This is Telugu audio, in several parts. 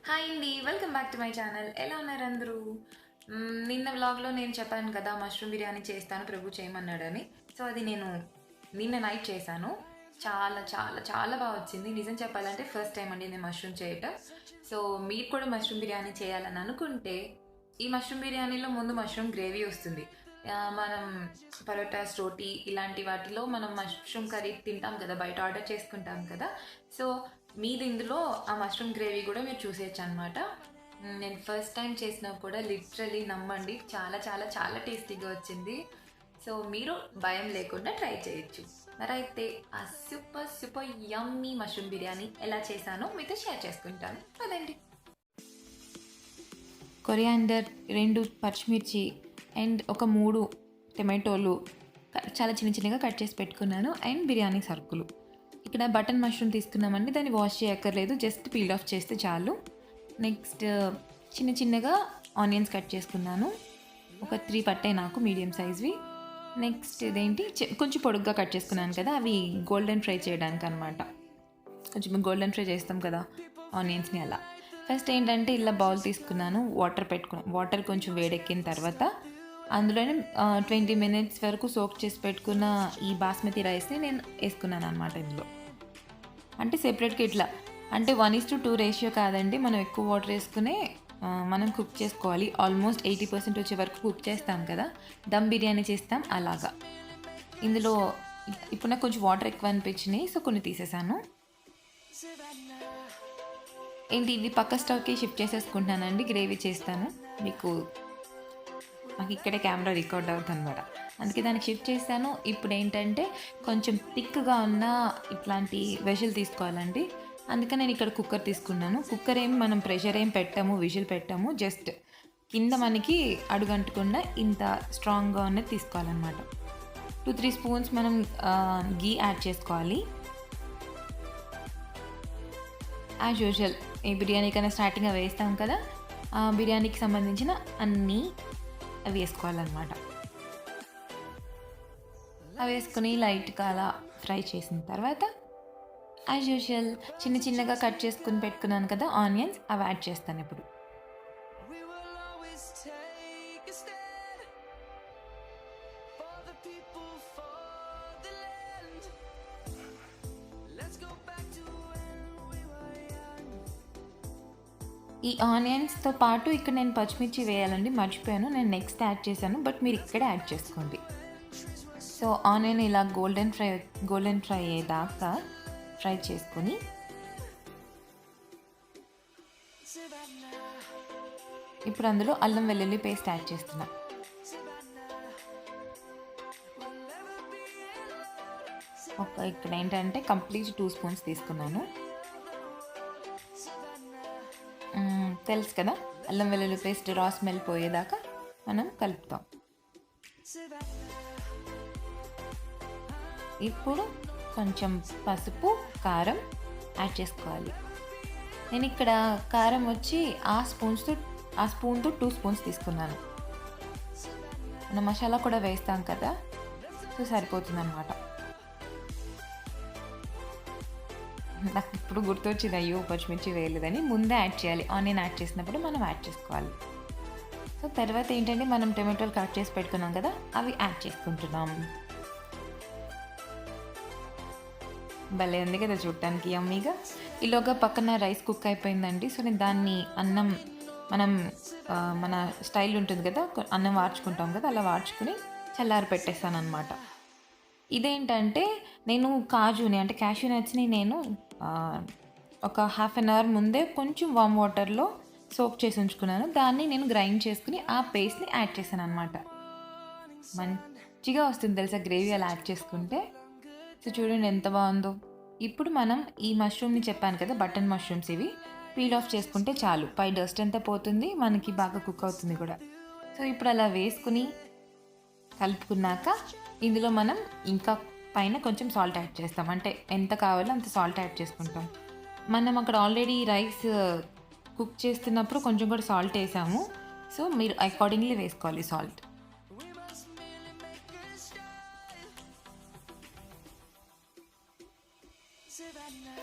హాయ్ అండి, welcome back to my channel. ఎలా ఉన్నారు అందరూ? నిన్న వ్లాగ్లో నేను చెప్పాను కదా మష్రూమ్ బిర్యానీ చేస్తాను ప్రభు చేయమన్నాడని. సో అది నేను నిన్న నైట్ చేశాను. చాలా చాలా చాలా బాగా వచ్చింది. నిజం చెప్పాలంటే ఫస్ట్ టైం అండి నేను మష్రూమ్ చేయటం. సో మీరు కూడా మష్రూమ్ బిర్యానీ చేయాలని అనుకుంటే ఈ మష్రూమ్ బిర్యానీలో ముందు మష్రూమ్ గ్రేవీ వస్తుంది. మనం పరోటాస్, రోటీ ఇలాంటి వాటిలో మనం మష్రూమ్ కర్రీ తింటాం కదా, బయట ఆర్డర్ చేసుకుంటాం కదా. సో మీది ఇందులో ఆ మష్రూమ్ గ్రేవీ కూడా మీరు చూసేయచ్చు అనమాట. నేను ఫస్ట్ టైం చేసినా కూడా లిటరలీ నమ్మండి, చాలా చాలా చాలా టేస్టీగా వచ్చింది. సో మీరు భయం లేకుండా ట్రై చేయొచ్చు. మరైతే ఆ సూపర్ సూపర్ యమ్మీ మష్రూమ్ బిర్యానీ ఎలా చేశానో మీతో షేర్ చేసుకుంటాను. అదండి, కొరియాండర్, 2 పచ్చిమిర్చి అండ్ ఒక 3 టమాటోలు చాలా చిన్న చిన్నగా కట్ చేసి పెట్టుకున్నాను. అండ్ బిర్యానీ సరుకులు ఇక్కడ బటన్ మష్రూమ్ తీసుకున్నామండి. దాన్ని వాష్ చేయక్కర్లేదు, జస్ట్ పీల్ ఆఫ్ చేస్తే చాలు. నెక్స్ట్ చిన్న చిన్నగా ఆనియన్స్ కట్ చేసుకున్నాను. ఒక 3 పట్టాయి నాకు, మీడియం సైజ్వి. నెక్స్ట్ ఇదేంటి కొంచెం పొడుగ్గా కట్ చేసుకున్నాను కదా, అవి గోల్డెన్ ఫ్రై చేయడానికి అనమాట. కొంచెం గోల్డెన్ ఫ్రై చేస్తాం కదా ఆనియన్స్ని, అలా. ఫస్ట్ ఏంటంటే ఇలా బౌల్ తీసుకున్నాను, వాటర్ కొంచెం వేడెక్కిన తర్వాత అందులోనే 20 minutes వరకు సోక్ చేసి పెట్టుకున్న ఈ బాస్మతి రైస్ని నేను వేసుకున్నాను అనమాట ఇందులో. అంటే సెపరేట్గా ఇట్లా, అంటే 1:2 రేషియో కాదండి, మనం ఎక్కువ వాటర్ వేసుకునే మనం కుక్ చేసుకోవాలి. ఆల్మోస్ట్ 80% వచ్చే వరకు కుక్ చేస్తాం కదా, దమ్ బిర్యానీ చేస్తాం అలాగా. ఇందులో ఇప్పుడు నాకు కొంచెం వాటర్ ఎక్కువ అనిపించినాయి, సో కొన్ని తీసేసాను. ఏంటి ఇది పక్క స్టవ్కి షిఫ్ట్ చేసేసుకుంటానండి, గ్రేవీ చేస్తాను. నాకు ఇక్కడే కెమెరా రికార్డ్ అవుతుంది అనమాట, అందుకే దానికి షిఫ్ట్ చేస్తాను. ఇప్పుడు ఏంటంటే కొంచెం థిక్గా ఉన్న ఇట్లాంటి వెజిల్ తీసుకోవాలండి, అందుకని నేను ఇక్కడ కుక్కర్ తీసుకున్నాను. కుక్కర్ మనం ప్రెషర్ పెట్టాము, విజిల్ పెట్టాము, జస్ట్ కింద మనకి అడుగంటకుండా ఇంత స్ట్రాంగ్గా ఉన్నది తీసుకోవాలన్నమాట. 2-3 స్పూన్స్ మనం గీ యాడ్ చేసుకోవాలి. యాజ్ యూజువల్ ఈ బిర్యానీ కన్నా స్టార్టింగ్ అవి వేస్తాం కదా, బిర్యానీకి సంబంధించిన అన్నీ అవి వేసుకోవాలన్నమాట. అవి వేసుకొని లైట్గా అలా ఫ్రై చేసిన తర్వాత యాజ్ యూజువల్ చిన్న చిన్నగా కట్ చేసుకుని పెట్టుకున్నాను కదా ఆనియన్స్, అవి యాడ్ చేస్తాను ఇప్పుడు. ఈ ఆనియన్స్తో పాటు ఇక్కడ నేను పచ్చిమిర్చి వేయాలండి, మర్చిపోయాను, నేను నెక్స్ట్ యాడ్ చేశాను, బట్ మీరు ఇక్కడే యాడ్ చేసుకోండి. సో ఆనియన్ ఇలా గోల్డెన్ ఫ్రై అయ్యేదాకా ఫ్రై చేసుకొని ఇప్పుడు అందులో అల్లం వెల్లుల్లి పేస్ట్ యాడ్ చేస్తున్నా. ఇక్కడ ఏంటంటే కంప్లీట్ 2 స్పూన్స్ తీసుకున్నాను. తెలుసు కదా, అల్లం వెల్లుల్లి పేస్ట్ రా స్మెల్ పోయేదాకా మనం కలుపుతాం. ఇప్పుడు కొంచెం పసుపు, కారం యాడ్ చేసుకోవాలి. నేను ఇక్కడ కారం వచ్చి ఆ స్పూన్తో 2 స్పూన్స్ తీసుకున్నాను. మనం మసాలా కూడా వేస్తాం కదా, సో సరిపోతుంది అన్నమాట. నాకు ఇప్పుడు గుర్తొచ్చింది, అయ్యో పచ్చిమిర్చి వేయలేదని. ముందే యాడ్ చేయాలి, ఆనియన్ యాడ్ చేసినప్పుడు మనం యాడ్ చేసుకోవాలి. సో తర్వాత ఏంటంటే మనం టమాటోలు కట్ చేసి పెట్టుకున్నాం కదా, అవి యాడ్ చేసుకుంటున్నాం. భలే ఉంది కదా చూడటానికి యమ్మీగా. ఈలోగా పక్కన రైస్ కుక్ అయిపోయిందండి. సో నేను దాన్ని అన్నం మన స్టైల్ ఉంటుంది కదా, అన్నం వార్చుకుంటాం కదా, అలా వార్చుకుని చల్లారి పెట్టేస్తాను అనమాట. ఇదేంటంటే నేను కాజుని అంటే క్యాష్యూ నట్స్ని నేను ఒక 1/2 hour ముందే కొంచెం వామ్ వాటర్లో సోక్ చేసి ఉంచుకున్నాను. దాన్ని నేను గ్రైండ్ చేసుకుని ఆ పేస్ట్ని యాడ్ చేశాను అనమాట. మంచిగా వస్తుంది తెలుసా గ్రేవీ అలా యాడ్ చేసుకుంటే. సో చూడండి ఎంత బాగుందో. ఇప్పుడు మనం ఈ మష్రూమ్ని చెప్పాను కదా, బటన్ మష్రూమ్స్, ఇవి పీల్ ఆఫ్ చేసుకుంటే చాలు, పై డస్ట్ అంతా పోతుంది, మనకి బాగా కుక్ అవుతుంది కూడా. సో ఇప్పుడు అలా వేసుకుని కలుపుకున్నాక ఇందులో మనం ఇంకా పైన కొంచెం సాల్ట్ యాడ్ చేస్తాం, అంటే ఎంత కావాలో అంత సాల్ట్ యాడ్ చేసుకుంటాం. మనం అక్కడ ఆల్రెడీ రైస్ కుక్ చేస్తున్నప్పుడు కొంచెం కూడా సాల్ట్ వేసాము, సో మీరు అకార్డింగ్లీ వేసుకోవాలి సాల్ట్.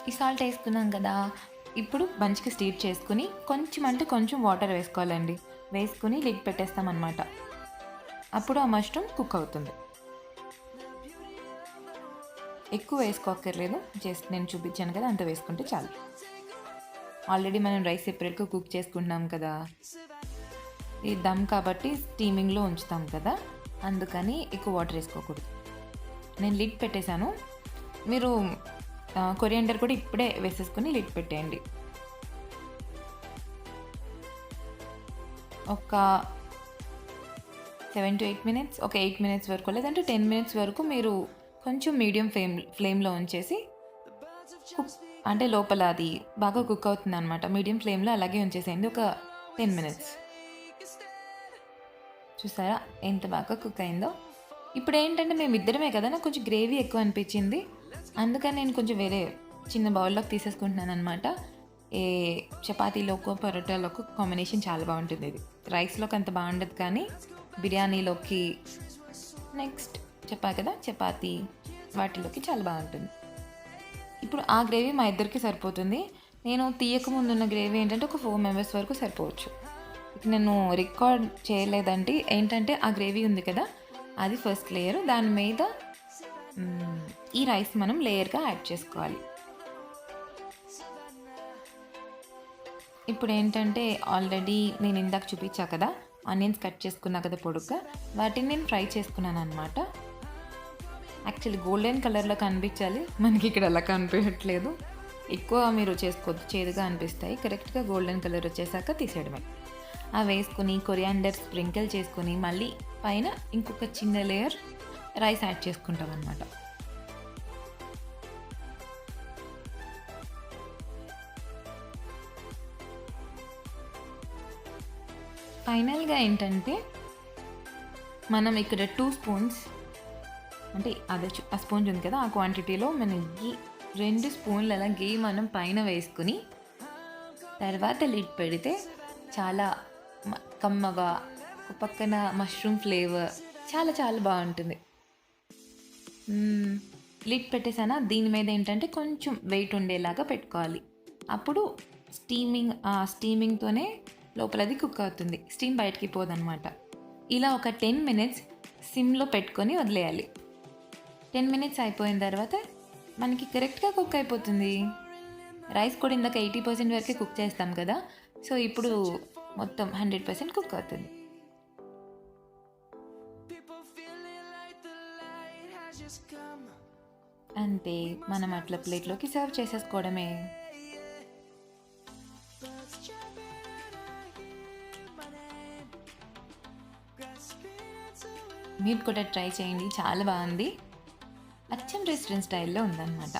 ఈ సాల్ట్ వేసుకున్నాం కదా, ఇప్పుడు మంచిగా స్టీర్ చేసుకుని కొంచెం అంటే కొంచెం వాటర్ వేసుకోవాలండి. వేసుకుని లిడ్ పెట్టేస్తామన్నమాట. అప్పుడు ఆ మష్రూమ్ కుక్ అవుతుంది. ఎక్కువ వేసుకోక్కర్లేదు, జస్ట్ నేను చూపించాను కదా అంత వేసుకుంటే చాలు. ఆల్రెడీ మనం రైస్ సెపరేట్గా కుక్ చేసుకుంటున్నాం కదా, ఈ దమ్ కాబట్టి స్టీమింగ్లో ఉంచుతాం కదా, అందుకని ఎక్కువ వాటర్ వేసుకోకూడదు. నేను లిడ్ పెట్టేశాను. మీరు కొరియాండర్ కూడా ఇప్పుడే వేసేసుకుని లిడ్ పెట్టేయండి. ఒక 7 to 8 minutes, ఒక 8 minutes వరకు, లేదంటే 10 minutes వరకు మీరు కొంచెం మీడియం ఫ్లేమ్లో ఉంచేసి కుక్, అంటే లోపల అది బాగా కుక్ అవుతుంది అనమాట. మీడియం ఫ్లేమ్లో అలాగే ఉంచేసేయండి ఒక 10 minutes. చూసారా ఎంత బాగా కుక్ అయిందో. ఇప్పుడు ఏంటంటే మేము ఇద్దరమే కదా, నాకు కొంచెం గ్రేవీ ఎక్కువ అనిపించింది, అందుకని నేను కొంచెం వేరే చిన్న బౌల్లోకి తీసేసుకుంటున్నాను అనమాట. ఏ చపాతీలోకో పరోటాలోకో కాంబినేషన్ చాలా బాగుంటుంది ఇది. రైస్లోకి అంత బాగుండదు కానీ బిర్యానీలోకి, నెక్స్ట్ చెప్పా కదా చపాతీ, వాటిలోకి చాలా బాగుంటుంది. ఇప్పుడు ఆ గ్రేవీ మా ఇద్దరికి సరిపోతుంది. నేను తీయక ముందున్న గ్రేవీ ఏంటంటే ఒక 4 members వరకు సరిపోవచ్చు. ఇక నేను రికార్డ్ చేయలేదండి, ఏంటంటే ఆ గ్రేవీ ఉంది కదా అది ఫస్ట్ లేయర్, దాని మీద ఈ రైస్ మనం లేయర్గా యాడ్ చేసుకోవాలి. ఇప్పుడు ఏంటంటే ఆల్రెడీ నేను ఇందాక చూపించా కదా ఆనియన్స్ కట్ చేసుకున్నా కదా పొడుగ్గా, వాటిని నేను ఫ్రై చేసుకున్నాను అనమాట. యాక్చువల్లీ గోల్డెన్ కలర్లో కనిపించాలి, మనకి ఇక్కడ అలా కనిపించట్లేదు. ఎక్కువ మీరు చేసుకోవద్దు, చేదుగా అనిపిస్తాయి. కరెక్ట్గా గోల్డెన్ కలర్ వచ్చేసాక తీసేయడమే. అవి వేసుకుని కొరియాండర్ స్ప్రింకిల్ చేసుకుని మళ్ళీ పైన ఇంకొక చిన్న లేయర్ రైస్ యాడ్ చేసుకుంటాం అన్నమాట. ఫైనల్గా ఏంటంటే మనం ఇక్కడ 2 spoons, అంటే అదే ఆ స్పూన్స్ ఉంది కదా ఆ క్వాంటిటీలో మన గీ 2 స్పూన్లు అలా గీ మనం పైన వేసుకుని తర్వాత లిడ్ పెడితే చాలా కమ్మగా, ఒక పక్కన మష్రూమ్ ఫ్లేవర్ చాలా చాలా బాగుంటుంది. లిడ్ పెట్టేసానా, దీని మీద ఏంటంటే కొంచెం వెయిట్ ఉండేలాగా పెట్టుకోవాలి. అప్పుడు స్టీమింగ్తోనే లోపలది కుక్ అవుతుంది, స్టీమ్ బయటికి పోదనమాట. ఇలా ఒక 10 minutes సిమ్లో పెట్టుకొని వదిలేయాలి. 10 minutes అయిపోయిన తర్వాత మనకి కరెక్ట్గా కుక్ అయిపోతుంది. రైస్ కూడా ఇందాక 80% వరకే కుక్ చేస్తాం కదా, సో ఇప్పుడు మొత్తం 100% కుక్ అవుతుంది. అంతే, మనం అట్లా ప్లేట్లోకి సర్వ్ చేసేసుకోవడమే. మీరు కూడా ట్రై చేయండి, చాలా బాగుంది. అచ్చం రెస్టారెంట్ స్టైల్లో ఉందన్నమాట.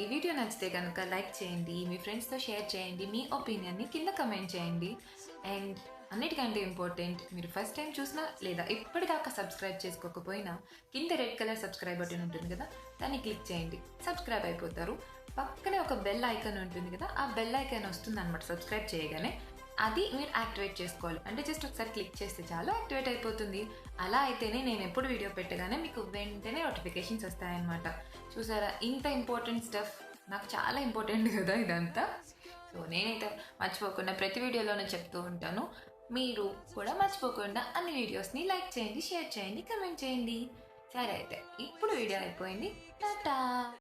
ఈ వీడియో నచ్చితే కనుక లైక్ చేయండి, మీ ఫ్రెండ్స్తో షేర్ చేయండి, మీ ఒపీనియన్ని కింద కమెంట్ చేయండి. అండ్ అన్నిటికంటే ఇంపార్టెంట్, మీరు ఫస్ట్ టైం చూసినా లేదా ఇప్పటిదాకా సబ్స్క్రైబ్ చేసుకోకపోయినా కింద రెడ్ కలర్ సబ్స్క్రైబ్ బటన్ ఉంటుంది కదా, దాన్ని క్లిక్ చేయండి, సబ్స్క్రైబ్ అయిపోతారు. పక్కనే ఒక బెల్ ఐకాన్ ఉంటుంది కదా, ఆ బెల్ ఐకాన్ వస్తుంది అనమాట సబ్స్క్రైబ్ చేయగానే. అది మీరు యాక్టివేట్ చేసుకోవాలి, అంటే జస్ట్ ఒకసారి క్లిక్ చేస్తే చాలు యాక్టివేట్ అయిపోతుంది. అలా అయితేనే నేను ఎప్పుడు వీడియో పెట్టగానే మీకు వెంటనే నోటిఫికేషన్స్ వస్తాయన్నమాట. చూసారా, ఇంత ఇంపార్టెంట్ స్టఫ్, నాకు చాలా ఇంపార్టెంట్ కదా ఇదంతా. సో నేనైతే మర్చిపోకుండా ప్రతి వీడియోలోనే చెప్తూ ఉంటాను. మీరు కూడా మర్చిపోకుండా అన్ని వీడియోస్ని లైక్ చేయండి, షేర్ చేయండి, కమెంట్ చేయండి. సరే అయితే ఇప్పుడు వీడియో అయిపోయింది, టాటా.